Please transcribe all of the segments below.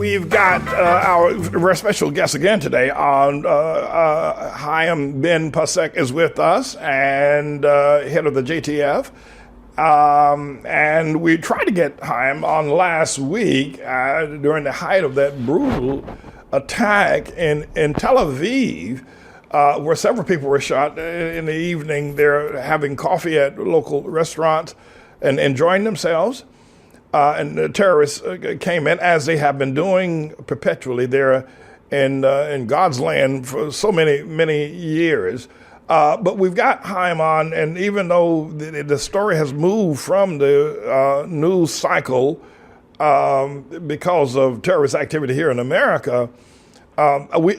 We've got our very special guest again today. Chaim Ben Pesach is with us, and head of the JTF. And we tried to get Chaim on last week during the height of that brutal attack in Tel Aviv, where several people were shot in the evening. They're having coffee at local restaurants and enjoying themselves. And the terrorists came in, as they have been doing perpetually there in God's land for so many years. But we've got Chaim on, and even though the story has moved from the news cycle because of terrorist activity here in America, we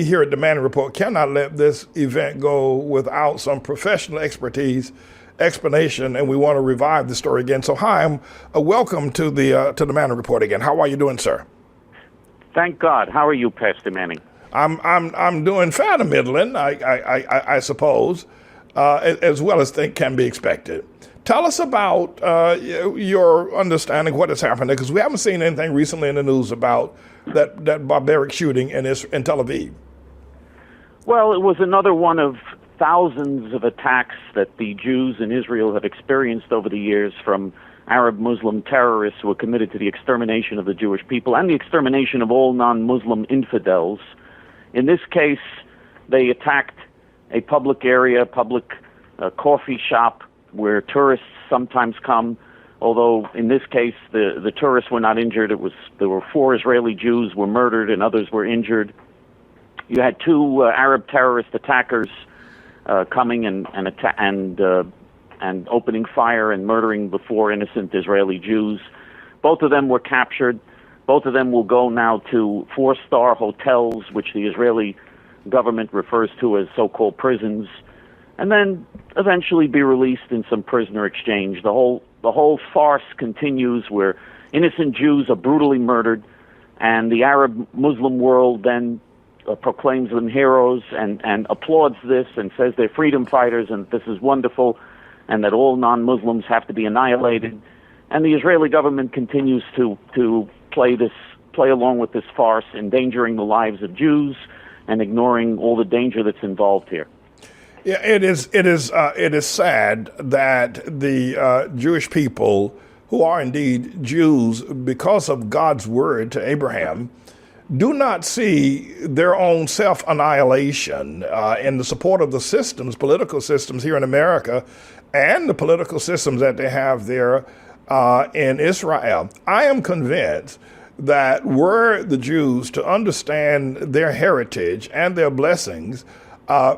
here at the Manning Report cannot let this event go without some professional explanation, and we want to revive the story again. So, Chaim, welcome to the Manning Report again. How are you doing, sir? Thank God. How are you, Pastor Manning? I'm doing fair to middling, I suppose, as well as can be expected. Tell us about your understanding of what is happening, because we haven't seen anything recently in the news about that barbaric shooting in Tel Aviv. Well, it was another one of thousands of attacks that the Jews in Israel have experienced over the years from Arab Muslim terrorists who are committed to the extermination of the Jewish people and the extermination of all non-Muslim infidels. In this case, they attacked a public area, coffee shop where tourists sometimes come, although in this case the tourists were not injured. There were 4 Israeli Jews were murdered and others were injured. You had 2 Arab terrorist attackers coming and opening fire and murdering the 4 innocent Israeli Jews. Both of them were captured. Both of them will go now to 4-star hotels, which the Israeli government refers to as so-called prisons, and then eventually be released in some prisoner exchange. The whole farce continues, where innocent Jews are brutally murdered, and the Arab Muslim world then proclaims them heroes and applauds this and says they're freedom fighters and this is wonderful and that all non-Muslims have to be annihilated. And the Israeli government continues to play along with this farce, endangering the lives of Jews and ignoring all the danger that's involved here. Yeah, it is sad that the Jewish people, who are indeed Jews because of God's word to Abraham, do not see their own self-annihilation in the support of the systems, political systems here in America, and the political systems that they have there in Israel. I am convinced that were the Jews to understand their heritage and their blessings,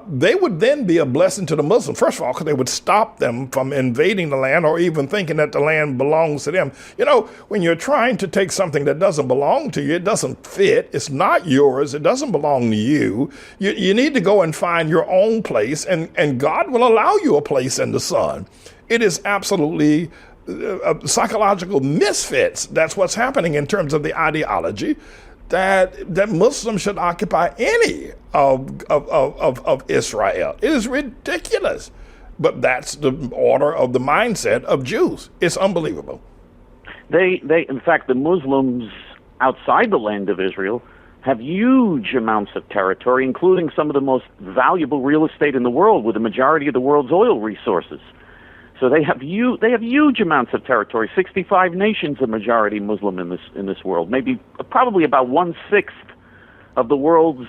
they would then be a blessing to the Muslims. First of all, because they would stop them from invading the land or even thinking that the land belongs to them. You know, when you're trying to take something that doesn't belong to you, it doesn't fit, it's not yours, it doesn't belong to you. You need to go and find your own place, and God will allow you a place in the sun. It is absolutely psychological misfits. That's what's happening in terms of the ideology that Muslims should occupy any of Israel. It is ridiculous. But that's the order of the mindset of Jews. It's unbelievable. In fact, the Muslims outside the land of Israel have huge amounts of territory, including some of the most valuable real estate in the world, with the majority of the world's oil resources. So they have huge amounts of territory. 65 nations are majority Muslim in this world. Probably about 1/6 of the world's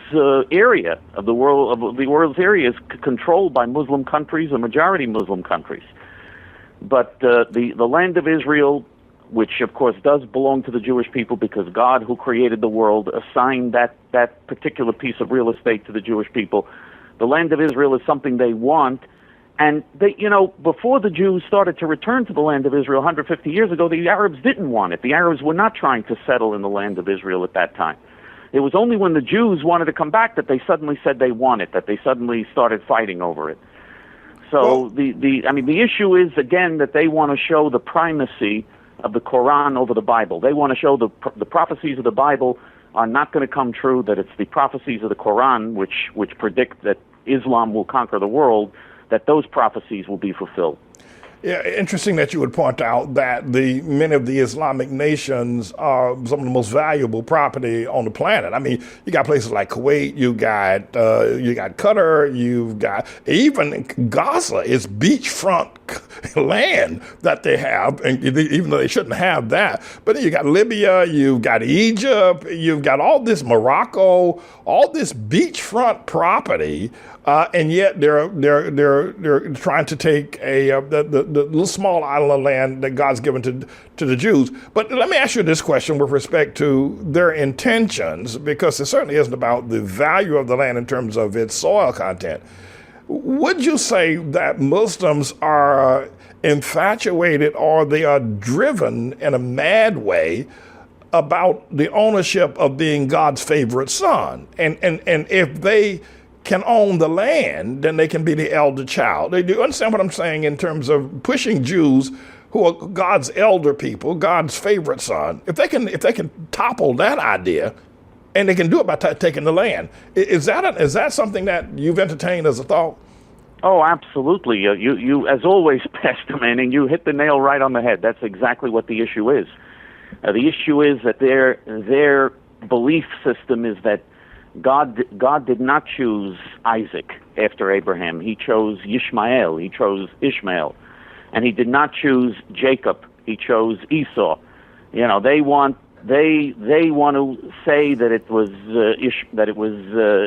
area the world's area is controlled by Muslim countries or majority Muslim countries. But the land of Israel, which of course does belong to the Jewish people because God, who created the world, assigned that particular piece of real estate to the Jewish people. The land of Israel is something they want. And before the Jews started to return to the land of Israel 150 years ago, the Arabs didn't want it. The Arabs were not trying to settle in the land of Israel at that time. It was only when the Jews wanted to come back that they suddenly said they want it, that they suddenly started fighting over it. So the issue is, again, that they want to show the primacy of the Quran over the Bible. They want to show the prophecies of the Bible are not going to come true, that it's the prophecies of the Quran which predict that Islam will conquer the world, that those prophecies will be fulfilled. Yeah, interesting that you would point out that many of the Islamic nations are some of the most valuable property on the planet. I mean, you got places like Kuwait, you got Qatar, you've got even Gaza is beachfront land that they have, and even though they shouldn't have that. But then you got Libya, you've got Egypt, you've got all this Morocco, all this beachfront property. And yet they're trying to take the little small island of land that God's given to the Jews. But let me ask you this question with respect to their intentions, because it certainly isn't about the value of the land in terms of its soil content. Would you say that Muslims are infatuated, or they are driven in a mad way about the ownership of being God's favorite son? And if they can own the land, then they can be the elder child. Do you understand what I'm saying in terms of pushing Jews who are God's elder people, God's favorite son? If they can topple that idea, and they can do it by taking the land, is that something that you've entertained as a thought? Oh, absolutely. You as always, Pastor Manning, you hit the nail right on the head. That's exactly what the issue is. The issue is that their belief system is that God did not choose Isaac after Abraham. He chose Ishmael. He chose Ishmael. And he did not choose Jacob. He chose Esau. You know, they want to say that it was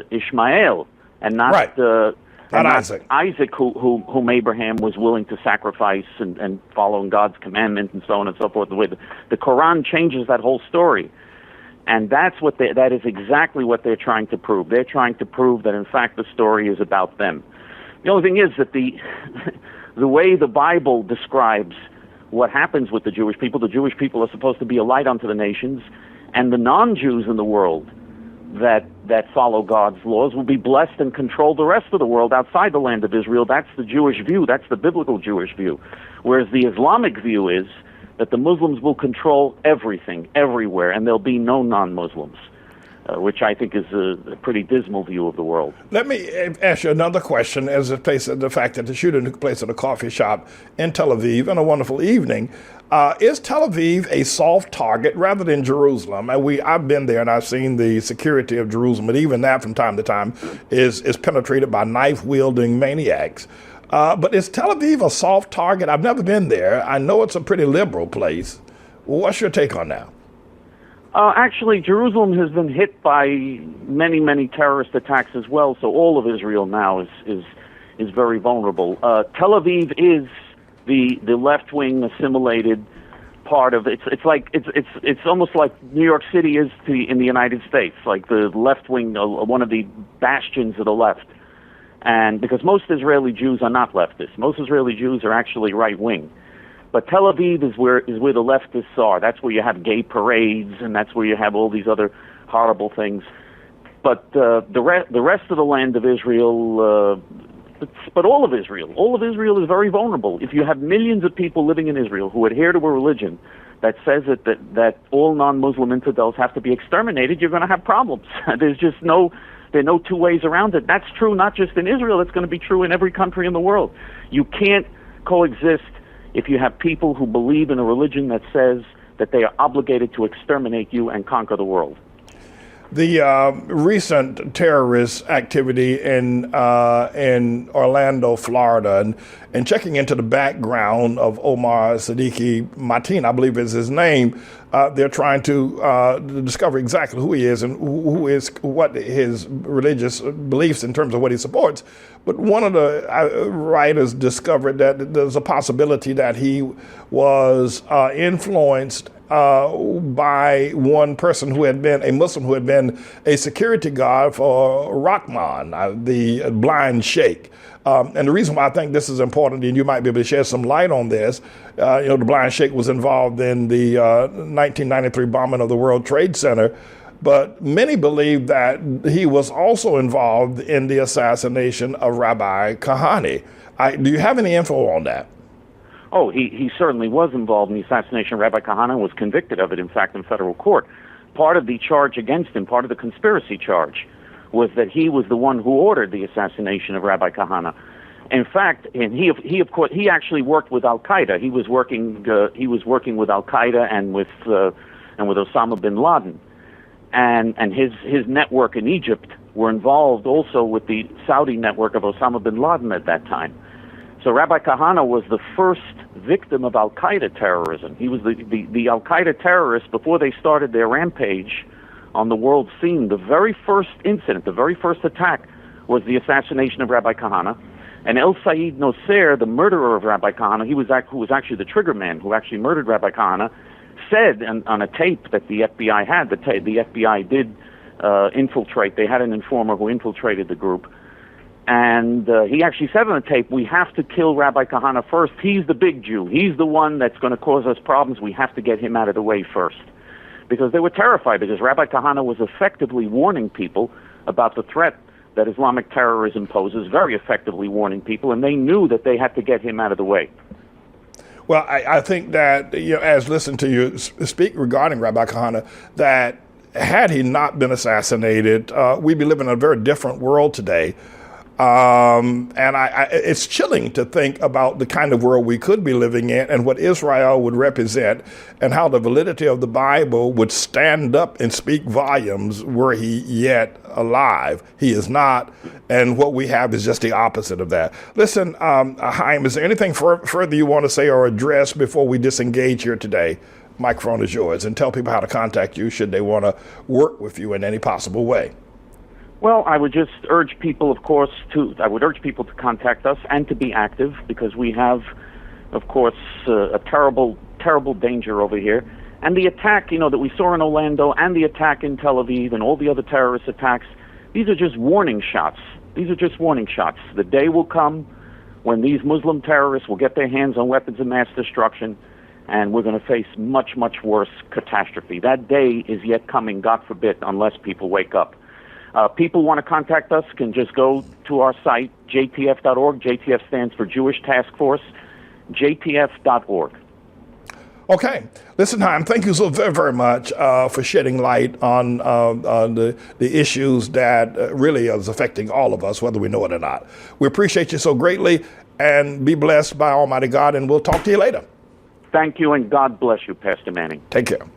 Ishmael and not right. Not Isaac. Isaac, whom Abraham was willing to sacrifice and following God's commandment and so on and so forth. The way the Quran changes that whole story. And that is exactly what they're trying to prove. They're trying to prove that, in fact, the story is about them. The only thing is that the way the Bible describes what happens with the Jewish people are supposed to be a light unto the nations, and the non-Jews in the world that follow God's laws will be blessed and control the rest of the world outside the land of Israel. That's the Jewish view. That's the biblical Jewish view. Whereas the Islamic view is that the Muslims will control everything, everywhere, and there'll be no non-Muslims, which I think is a pretty dismal view of the world. Let me ask you another question as it relates to the fact that the shooting took place at a coffee shop in Tel Aviv on a wonderful evening. Is Tel Aviv a soft target rather than Jerusalem? I've been there and I've seen the security of Jerusalem, but even that from time to time is penetrated by knife-wielding maniacs. But is Tel Aviv a soft target? I've never been there. I know it's a pretty liberal place. What's your take on that? Actually, Jerusalem has been hit by many, many terrorist attacks as well. So all of Israel now is very vulnerable. Tel Aviv is the left-wing assimilated part of it. It's almost like New York City is in the United States, like the left-wing, one of the bastions of the left. And because most Israeli Jews are not leftists, most Israeli Jews are actually right-wing. But Tel Aviv is where the leftists are. That's where you have gay parades, and that's where you have all these other horrible things. But the rest of the land of Israel, but all of Israel is very vulnerable. If you have millions of people living in Israel who adhere to a religion that says that all non-Muslim infidels have to be exterminated, you're going to have problems. There are no two ways around it. That's true not just in Israel, it's going to be true in every country in the world. You can't coexist if you have people who believe in a religion that says that they are obligated to exterminate you and conquer the world. The recent terrorist activity in Orlando, Florida, and checking into the background of Omar Siddiqui Mateen, I believe is his name, they're trying to discover exactly who he is and what his religious beliefs in terms of what he supports. But one of the writers discovered that there's a possibility that he was influenced by one person who had been a Muslim, who had been a security guard for Rahman, the blind sheikh. And the reason why I think this is important, and you might be able to shed some light on this, the blind sheikh was involved in the 1993 bombing of the World Trade Center, but many believe that he was also involved in the assassination of Rabbi Kehani. Do you have any info on that? Oh, he certainly was involved in the assassination of Rabbi Kehana and was convicted of it, in fact, in federal court. Part of the charge against him, part of the conspiracy charge, was that he was the one who ordered the assassination of Rabbi Kehana. In fact, and he of course he actually worked with Al Qaeda. He was working with Al Qaeda and with Osama bin Laden, and his network in Egypt were involved also with the Saudi network of Osama bin Laden at that time. So Rabbi Kehana was the first victim of Al Qaeda terrorism. He was the Al Qaeda terrorists before they started their rampage on the world scene. The very first incident, the very first attack, was the assassination of Rabbi Kehana. And El Said Nosser, the murderer of Rabbi Kehana, who was actually the trigger man who actually murdered Rabbi Kehana, said on a tape that the FBI had, the FBI did infiltrate. They had an informer who infiltrated the group. And he actually said on the tape, we have to kill Rabbi Kehana first. He's the big Jew. He's the one that's going to cause us problems. We have to get him out of the way first. Because they were terrified, because Rabbi Kehana was effectively warning people about the threat that Islamic terrorism poses, very effectively warning people, and they knew that they had to get him out of the way. Well, I think that, as listening to you speak regarding Rabbi Kehana, that had he not been assassinated, we'd be living in a very different world today. And it's chilling to think about the kind of world we could be living in and what Israel would represent and how the validity of the Bible would stand up and speak volumes were he yet alive. He is not. And what we have is just the opposite of that. Listen, Chaim, is there anything further you want to say or address before we disengage here today? Microphone is yours, and tell people how to contact you should they want to work with you in any possible way. Well, I would just urge people, of course, to contact us and to be active, because we have, of course, a terrible, terrible danger over here. And the attack, that we saw in Orlando and the attack in Tel Aviv and all the other terrorist attacks, these are just warning shots. These are just warning shots. The day will come when these Muslim terrorists will get their hands on weapons of mass destruction, and we're going to face much, much worse catastrophe. That day is yet coming, God forbid, unless people wake up. People want to contact us can just go to our site, jtf.org. JTF stands for Jewish Task Force, jtf.org. Okay. Listen, Chaim, thank you so very, very much for shedding light on the issues that really is affecting all of us, whether we know it or not. We appreciate you so greatly, and be blessed by Almighty God, and we'll talk to you later. Thank you, and God bless you, Pastor Manning. Take care.